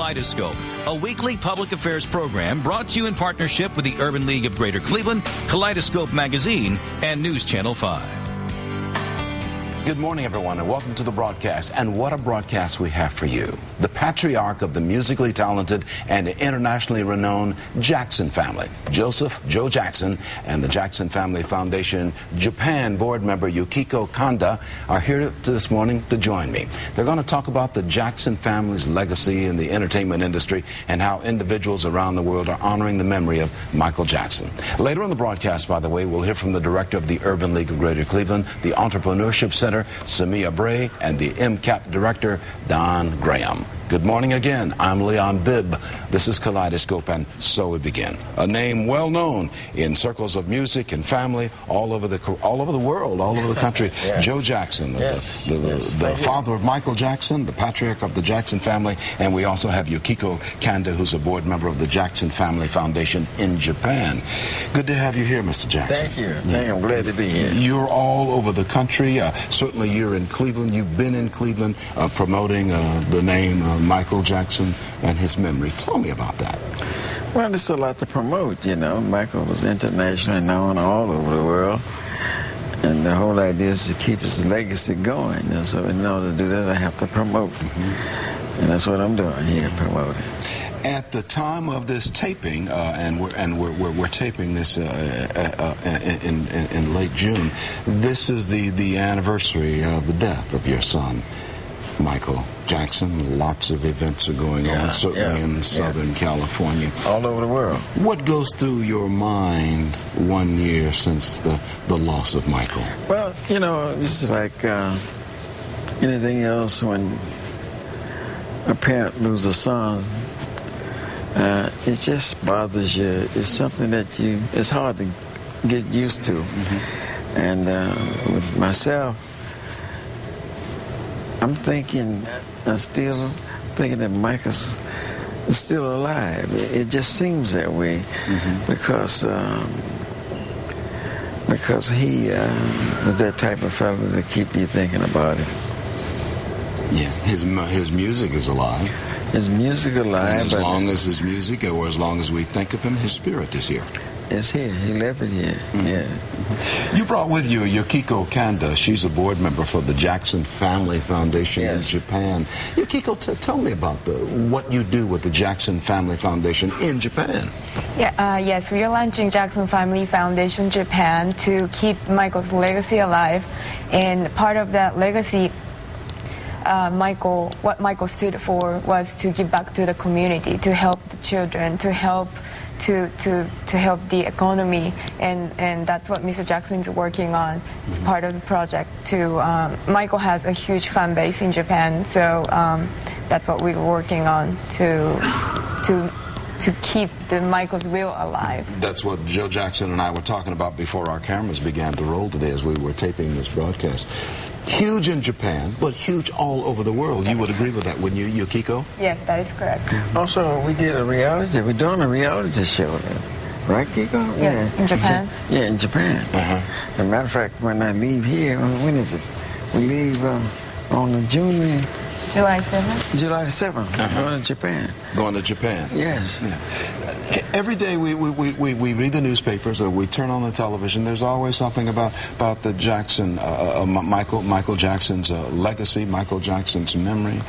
Kaleidoscope, a weekly public affairs program brought to you in partnership with the Urban League of Greater Cleveland, Kaleidoscope Magazine, and News Channel 5. Good morning, everyone, and welcome to the broadcast. And what a broadcast we have for you. The patriarch of the musically talented and internationally renowned Jackson family, Joseph Joe Jackson, and the Jackson Family Foundation Japan board member Yukiko Kanda are here this morning to join me. They're going to talk about the Jackson family's legacy in the entertainment industry and how individuals around the world are honoring the memory of Michael Jackson. Later on the broadcast, by the way, we'll hear from the director of the Urban League of Greater Cleveland, the Entrepreneurship Center, Samia Bray, and the MCAP director, Don Graham. Good morning again. I'm Leon Bibb. This is Kaleidoscope, and so we begin. A name well known in circles of music and family all over the world, all over the country. Yes. Joe Jackson, the father of Michael Jackson, the patriarch of the Jackson family, and we also have Yukiko Kanda, who's a board member of the Jackson Family Foundation in Japan. Good to have you here, Mr. Jackson. Thank you. I'm glad to be here. You're all over the country. Certainly, you're in Cleveland. You've been in Cleveland promoting the name Michael Jackson and his memory. Tell me about that. Well, there's a lot to promote, you know. Michael was internationally known all over the world, and the whole idea is to keep his legacy going. And so in order to do that, I have to promote. And that's what I'm doing here, promoting. At the time of this taping, and we're taping this in late June, this is the anniversary of the death of your son, Michael Jackson. Lots of events are going on, certainly in Southern California. All over the world. What goes through your mind 1 year since the loss of Michael? Well, you know, it's like anything else when a parent loses a son. It just bothers you. It's something that it's hard to get used to. And with myself, I'm still thinking that Michael's is still alive. It just seems that way because he was that type of fellow to keep you thinking about it. Yeah, his music is alive. His music alive. And as long as his music, or as long as we think of him, his spirit is here. It's here. He left it here. Yeah. You brought with you Yukiko Kanda. She's a board member for the Jackson Family Foundation in Japan. Yukiko, tell me about what you do with the Jackson Family Foundation in Japan. Yes, we are launching Jackson Family Foundation Japan to keep Michael's legacy alive. And part of that legacy, what Michael stood for was to give back to the community, to help the children, to help to help the economy, and that's what Mr. Jackson is working on. It's part of the project too. Michael has a huge fan base in Japan, so that's what we're working on to keep the Michael's will alive. That's what Joe Jackson and I were talking about before our cameras began to roll today as we were taping this broadcast. Huge in Japan, but huge all over the world. You would agree with that, wouldn't you, Yukiko? Yes, that is correct. Also, we're doing a reality show, right, Kiko? Yes, in Japan. Yeah, in Japan. As a matter of fact, when I leave here, when is it? We leave on July 7th. July 7th. Going to Japan. Going to Japan. Yes. Yeah. Every day we read the newspapers or we turn on the television. There's always something about the Jackson, Michael Jackson's legacy, Michael Jackson's memory,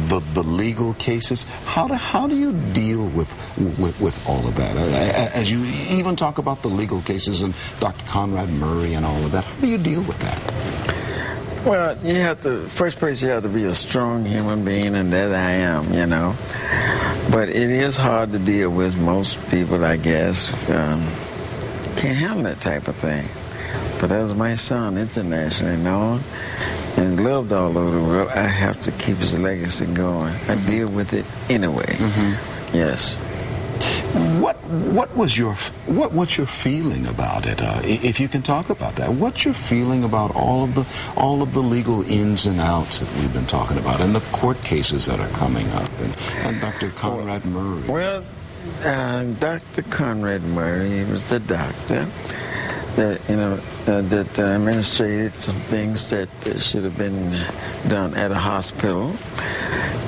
the legal cases. How do you deal with all of that? As you even talk about the legal cases and Dr. Conrad Murray and all of that, how do you deal with that? Well, first place you have to be a strong human being, and that I am, you know. But it is hard to deal with. Most people, I guess, can't handle that type of thing. But as my son, internationally known and loved all over the world, I have to keep his legacy going. I deal with it anyway. Yes. What's your feeling about it? If you can talk about that, what's your feeling about all of the legal ins and outs that we've been talking about, and the court cases that are coming up, and Dr. Conrad Murray? Well, Dr. Conrad Murray was the doctor that that administrated some things that should have been done at a hospital.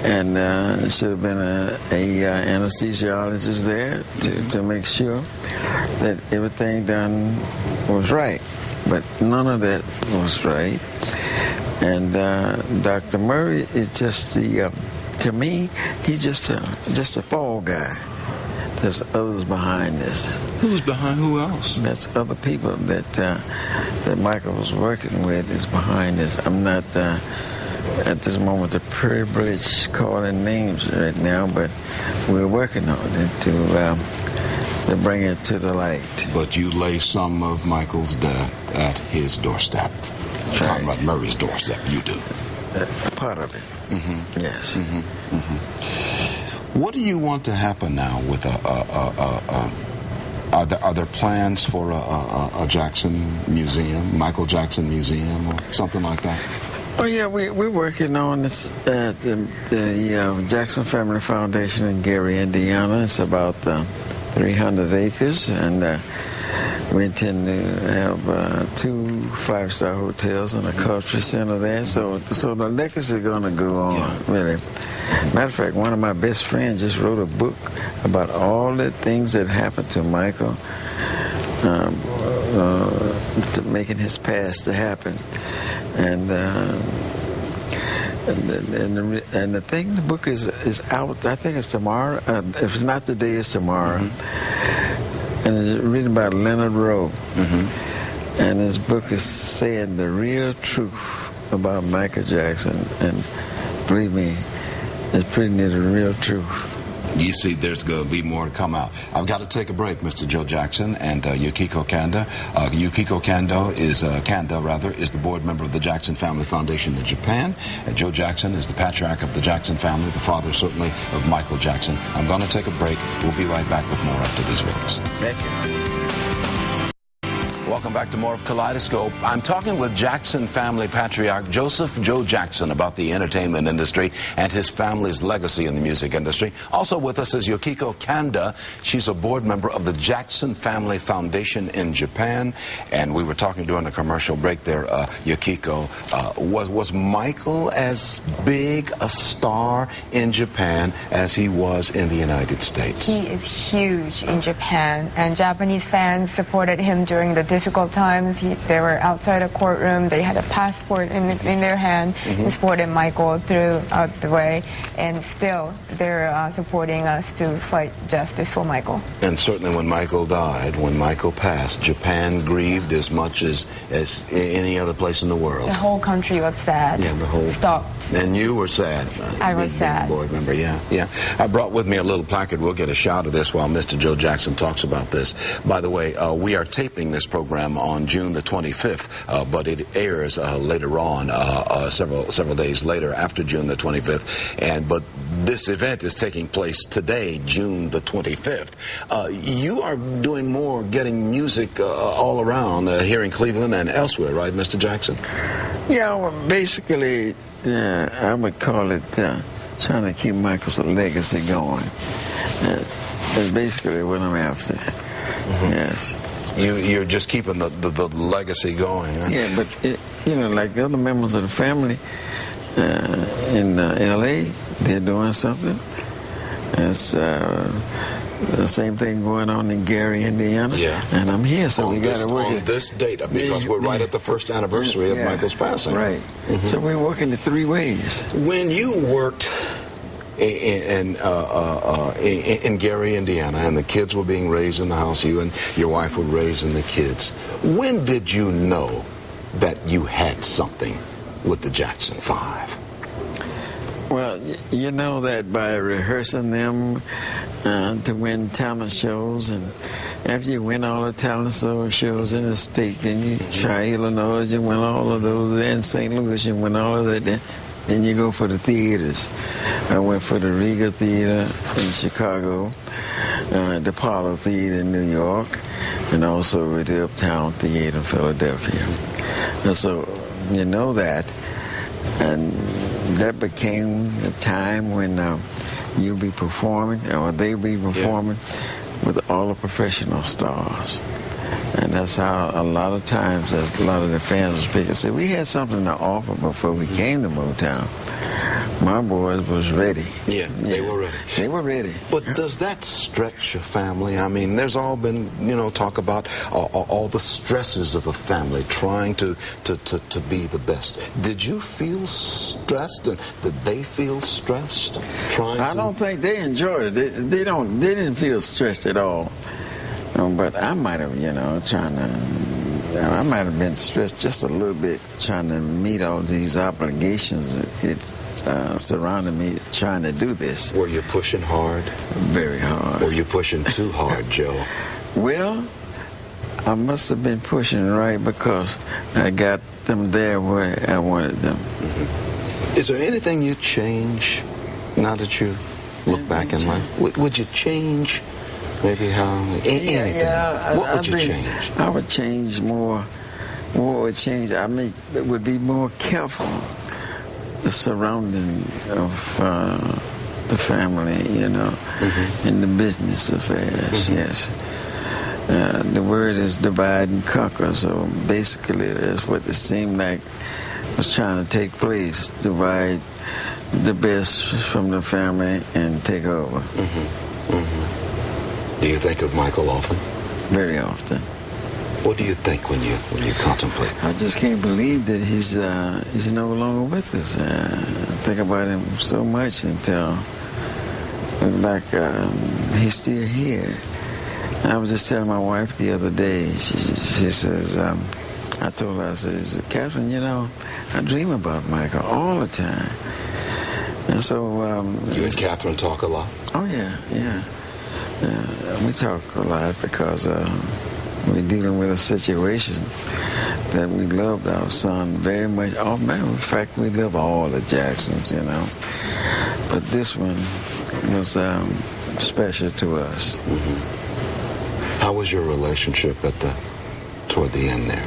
and there should have been a anesthesiologist there to make sure that everything done was right. But none of that was right. And Dr. Murray is just to me, he's just a fall guy. There's others behind this. Who's behind who else? That's other people that Michael was working with is behind this. I'm not at this moment the privilege calling names right now, but we're working on it to bring it to the light. But you lay some of Michael's death at his doorstep. Right. Talking about Murray's doorstep, you do. Part of it. Mm-hmm. Yes. Mm-hmm. Mm-hmm. What do you want to happen now with are there plans for a Jackson museum, Michael Jackson Museum, or something like that? Oh yeah, we're working on this at the Jackson Family Foundation in Gary, Indiana. It's about 300 acres, and we intend to have 2 5-star hotels and a culture center there. So the legacy is going to go on, really. Matter of fact, one of my best friends just wrote a book about all the things that happened to Michael, to making his past to happen. And the thing, the book is out. I think it's tomorrow. If it's not today, it's tomorrow. Mm-hmm. And it's written by Leonard Rowe. Mm-hmm. And his book is saying the real truth about Michael Jackson. And believe me, it's pretty near the real truth. You see, there's going to be more to come out. I've got to take a break, Mr. Joe Jackson and Yukiko Kanda. Yukiko Kanda is the board member of the Jackson Family Foundation in Japan. Joe Jackson is the patriarch of the Jackson family, the father, certainly, of Michael Jackson. I'm going to take a break. We'll be right back with more after these words. Thank you. Welcome back to more of Kaleidoscope. I'm talking with Jackson family patriarch Joseph Joe Jackson about the entertainment industry and his family's legacy in the music industry. Also with us is Yukiko Kanda. She's a board member of the Jackson Family Foundation in Japan. And we were talking during the commercial break there, Yukiko. Was Michael as big a star in Japan as he was in the United States? He is huge in Japan, and Japanese fans supported him during the difficult times. They were outside a courtroom. They had a passport in their hand and supported Michael throughout the way. And still, they're supporting us to fight justice for Michael. And certainly when Michael died, when Michael passed, Japan grieved as much as any other place in the world. The whole country was sad. Yeah, the whole... Stopped. And you were sad. I was sad. Board member, yeah. I brought with me a little placard. We'll get a shot of this while Mr. Joe Jackson talks about this. By the way, we are taping this program on June the 25th, but it airs later on, several days later after June the 25th. But this event is taking place today, June the 25th. You are doing more, getting music all around here in Cleveland and elsewhere, right, Mr. Jackson? Yeah, well, basically, I would call it trying to keep Michael's legacy going. That's basically what I'm after. Mm-hmm. Yes. You're just keeping the legacy going. Huh? Yeah, but like the other members of the family in L.A., they're doing something. It's the same thing going on in Gary, Indiana. Yeah. And I'm here, so we got to work on this date because we're right at the first anniversary of Michael's passing. Right. Mm-hmm. So we're working in 3 ways. When you worked in Gary, Indiana, and the kids were being raised in the house, you and your wife were raising the kids, when did you know that you had something with the Jackson 5? Well, you know that by rehearsing them to win talent shows, and after you win all the talent shows in the state, then you try Illinois, you win all of those, then St. Louis, you win all of that, then you go for the theaters. I went for the Regal Theater in Chicago, the Apollo Theater in New York, and also with the Uptown Theater in Philadelphia. And so you know that, and that became the time when you'll be performing, or they'll be performing with all the professional stars. And that's how a lot of times a lot of the fans will speak and say, we had something to offer before we came to Motown. my boys was ready. Yeah, they were ready. They were ready. But does that stretch your family? I mean, there's all been, talk about all the stresses of a family trying to be the best. Did you feel stressed, and did they feel stressed I don't think they enjoyed it. They didn't feel stressed at all. But I might have, I might have been stressed just a little bit trying to meet all these obligations that surrounding me trying to do this. Were you pushing hard? Very hard. Were you pushing too hard, Joe? Well, I must have been pushing right because I got them there where I wanted them. Mm-hmm. Is there anything you'd change now that you look back in life? Would you change maybe how anything? Yeah, what would you change? I would change more. What would change? I mean, it would be more careful the surrounding of the family, mm-hmm. in the business affairs. Mm-hmm. Yes. The word is divide and conquer. So basically, that's what it seemed like was trying to take place. Divide the best from the family and take over. Mm-hmm. Mm-hmm. Do you think of Michael often? Very often. What do you think when you contemplate? I just can't believe that he's no longer with us. I think about him so much until like he's still here. And I was just telling my wife the other day. She says, I told her, I says, Catherine, I dream about Michael all the time. And so you and Catherine talk a lot? Oh yeah. We talk a lot because we're dealing with a situation that we loved our son very much. Oh, matter of fact, we love all the Jacksons, But this one was special to us. Mm-hmm. How was your relationship toward the end there?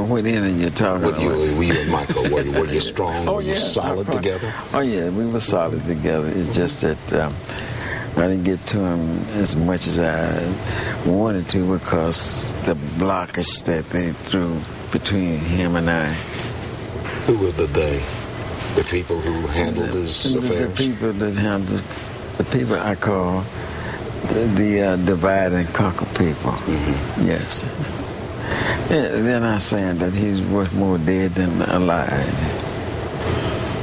What end you're talking with about? Were you and Michael? Were you strong? Oh, were you solid together? Oh yeah, we were solid together. It's just that I didn't get to him as much as I wanted to because the blockage that they threw between him and I. Who were the they? The people who handled his affairs? The people that handled, the people I call the divide and conquer people. Mm-hmm. Yes. Yeah, they're not saying that he's worth more dead than alive.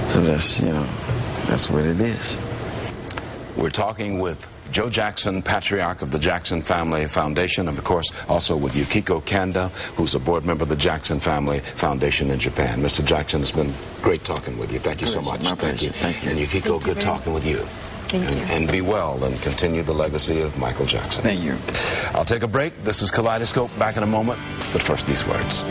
So that's what it is. We're talking with Joe Jackson, patriarch of the Jackson Family Foundation, and of course also with Yukiko Kanda, who's a board member of the Jackson Family Foundation in Japan. Mr. Jackson, it's been great talking with you. Thank you so much. My pleasure. Thank you. And Yukiko, good talking with you. Thank you. And be well and continue the legacy of Michael Jackson. Thank you. I'll take a break. This is Kaleidoscope. Back in a moment. But first, these words.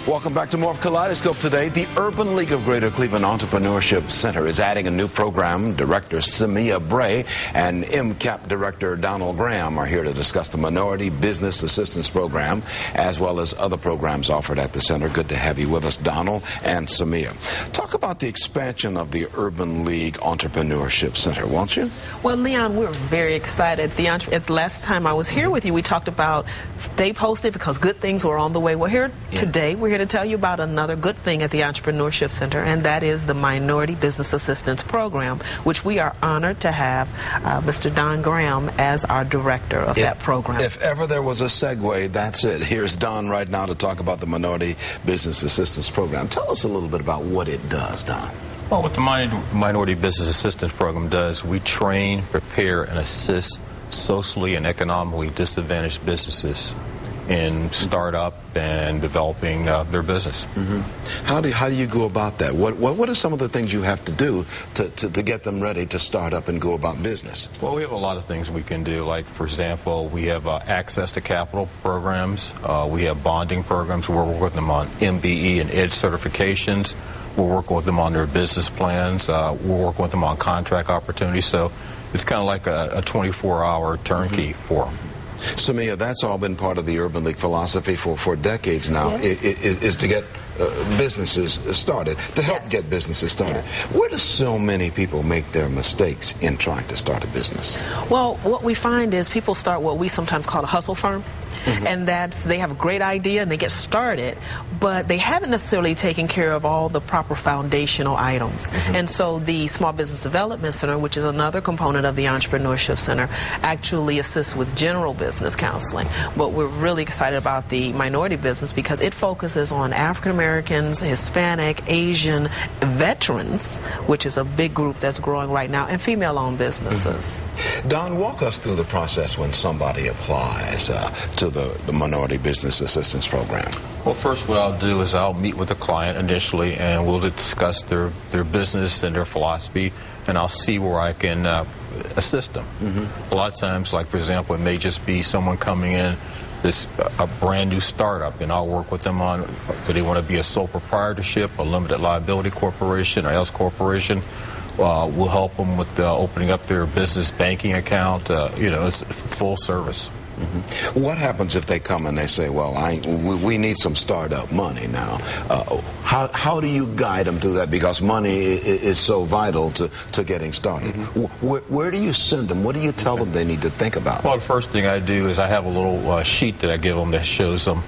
Welcome back to more of Kaleidoscope today. The Urban League of Greater Cleveland Entrepreneurship Center is adding a new program. Director Samia Bray and MCAP Director Donald Graham are here to discuss the Minority Business Assistance Program, as well as other programs offered at the center. Good to have you with us, Donald and Samia. Talk about the expansion of the Urban League Entrepreneurship Center, won't you? Well, Leon, we're very excited. As last time I was here with you, we talked about stay posted because good things were on the way. We're here today. We're here to tell you about another good thing at the Entrepreneurship Center, and that is the Minority Business Assistance Program, which we are honored to have Mr. Don Graham as our director of that program. If ever there was a segue, that's it. Here's Don right now to talk about the Minority Business Assistance Program. Tell us a little bit about what it does, Don. Well, what the Minority Business Assistance Program does, we train, prepare, and assist socially and economically disadvantaged businesses in startup and developing their business. Mm-hmm. How do you go about that? What are some of the things you have to do to get them ready to start up and go about business? Well, we have a lot of things we can do. Like, for example, we have access to capital programs. We have bonding programs. We're working with them on MBE and EDGE certifications. We're working with them on their business plans. We're working with them on contract opportunities. So it's kind of like a 24-hour turnkey for them. Samia, that's all been part of the Urban League philosophy for decades now, Yes. is to get businesses started, to help get businesses started. Yes. Where do so many people make their mistakes in trying to start a business? Well, what we find is people start what we sometimes call a hustle firm. And that's, they have a great idea and they get started, but they haven't necessarily taken care of all the proper foundational items. And so the Small Business Development Center, which is another component of the Entrepreneurship Center, actually assists with general business counseling. But we're really excited about the minority business because it focuses on African Americans, Hispanic, Asian, veterans, which is a big group that's growing right now, and female-owned businesses. Don, walk us through the process when somebody applies to the Minority Business Assistance Program. Well, first what I'll do is I'll meet with the client initially, and we'll discuss their business and their philosophy, and I'll see where I can assist them. A lot of times, like for example, it may just be someone coming in, a brand new startup, and I'll work with them on, do they want to be a sole proprietorship, a limited liability corporation, or else corporation. We'll help them with opening up their business banking account. You know, it's full service. What happens if they come and they say, well, we need some startup money now? How do you guide them through that? Because money is so vital to getting started. Where do you send them? What do you tell them they need to think about? Well, the first thing I do is I have a little sheet that I give them that shows them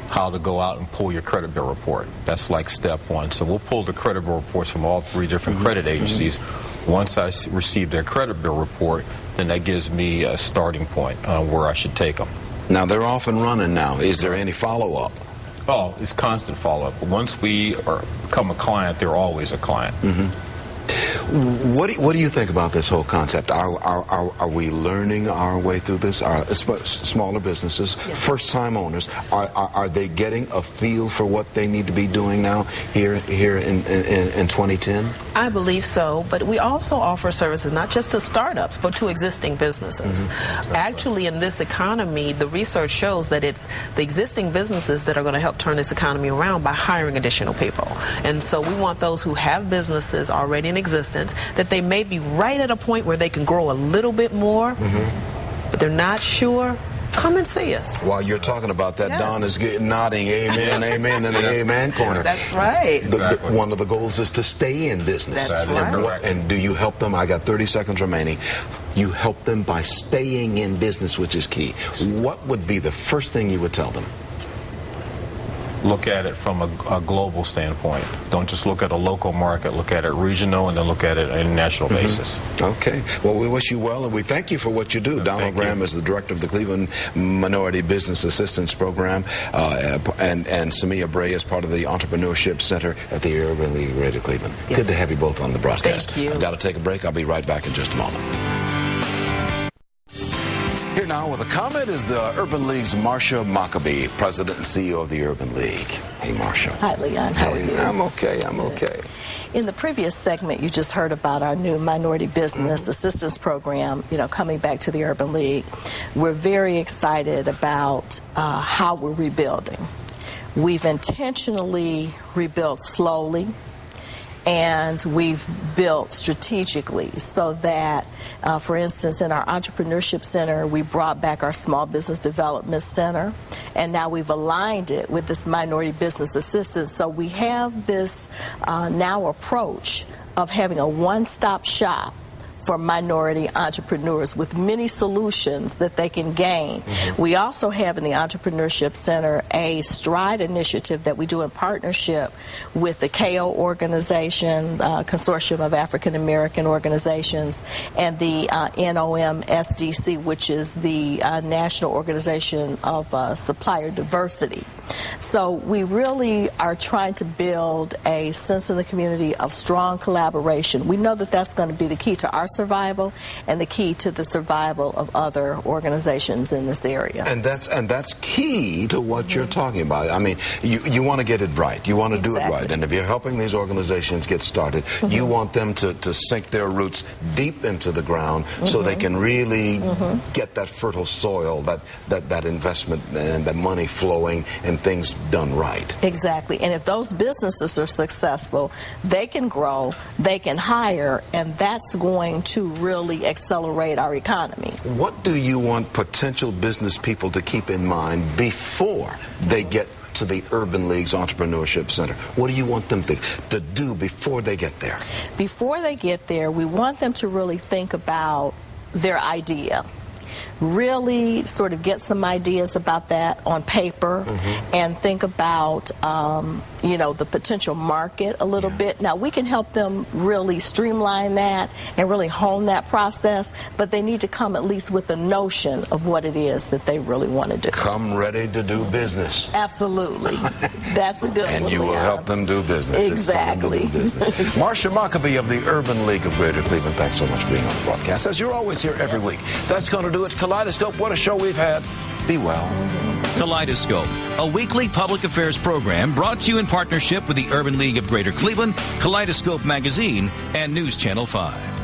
how to go out and pull your credit bill report. That's like step one. So we'll pull the credit bill reports from all 3 different credit agencies. Once I receive their credit bill report, then that gives me a starting point where I should take them. Now, they're off and running now. Is there any follow-up? Oh, it's constant follow-up. Once we become a client, they're always a client. What do you think about this whole concept? Are we learning our way through this? Smaller businesses, first-time owners, are they getting a feel for what they need to be doing now here in 2010? I believe so, but we also offer services not just to startups, but to existing businesses. Actually, in this economy, the research shows that it's the existing businesses that are going to help turn this economy around by hiring additional people. And so we want those who have businesses already in existence, that they may be right at a point where they can grow a little bit more, but they're not sure. Come and see us. While you're talking about that, Don is nodding amen, amen in the amen corner. That's right. One of the goals is to stay in business. That's right. And do you help them? I got 30 seconds remaining. You help them by staying in business, which is key. What would be the first thing you would tell them? Look at it from a global standpoint. Don't just look at a local market. Look at it regional, and then look at it on a national basis. Okay. Well, we wish you well, and we thank you for what you do. Donald Graham is the director of the Cleveland Minority Business Assistance Program, and Samia Bray is part of the Entrepreneurship Center at the Urban League of Greater Cleveland. Good to have you both on the broadcast. Thank you. I've got to take a break. I'll be right back in just a moment. Here now with a comment is the Urban League's Marsha Maccabee, President and CEO of the Urban League. Hey, Marsha. Hi, Leon. How are you? I'm okay. I'm okay. In the previous segment, you just heard about our new Minority Business Assistance Program, coming back to the Urban League. We're very excited about how we're rebuilding. We've intentionally rebuilt slowly, and we've built strategically so that, for instance, in our Entrepreneurship Center, we brought back our Small Business Development Center, and now we've aligned it with this Minority Business Assistance. So we have this now approach of having a one-stop shop for minority entrepreneurs with many solutions that they can gain. We also have in the Entrepreneurship Center a STRIDE initiative that we do in partnership with the KO organization, Consortium of African American Organizations, and the NOMSDC, which is the National Organization of Supplier Diversity. So we really are trying to build a sense in the community of strong collaboration. We know that that's going to be the key to our survival and the key to the survival of other organizations in this area. And that's key to what you're talking about. I mean, you want to get it right. You want to do it right. And if you're helping these organizations get started, you want them to sink their roots deep into the ground so they can really get that fertile soil, that investment and that money flowing and things done right. Exactly. And if those businesses are successful, they can grow, they can hire, and that's going to really accelerate our economy. What do you want potential business people to keep in mind before they get to the Urban League's Entrepreneurship Center? What do you want them to do before they get there? Before they get there, we want them to really think about their idea. really sort of get some ideas about that on paper and think about, the potential market a little bit. Now, we can help them really streamline that and really hone that process, but they need to come at least with a notion of what it is that they really want to do. Come ready to do business. Absolutely. That's a good one. And you will help them do business. Exactly. It's fun to do business. Marcia Mockabee of the Urban League of Greater Cleveland, thanks so much for being on the broadcast. As you're always here every week. That's going to do it. Kaleidoscope, what a show we've had. Be well. Kaleidoscope, a weekly public affairs program brought to you in partnership with the Urban League of Greater Cleveland, Kaleidoscope Magazine, and News Channel 5.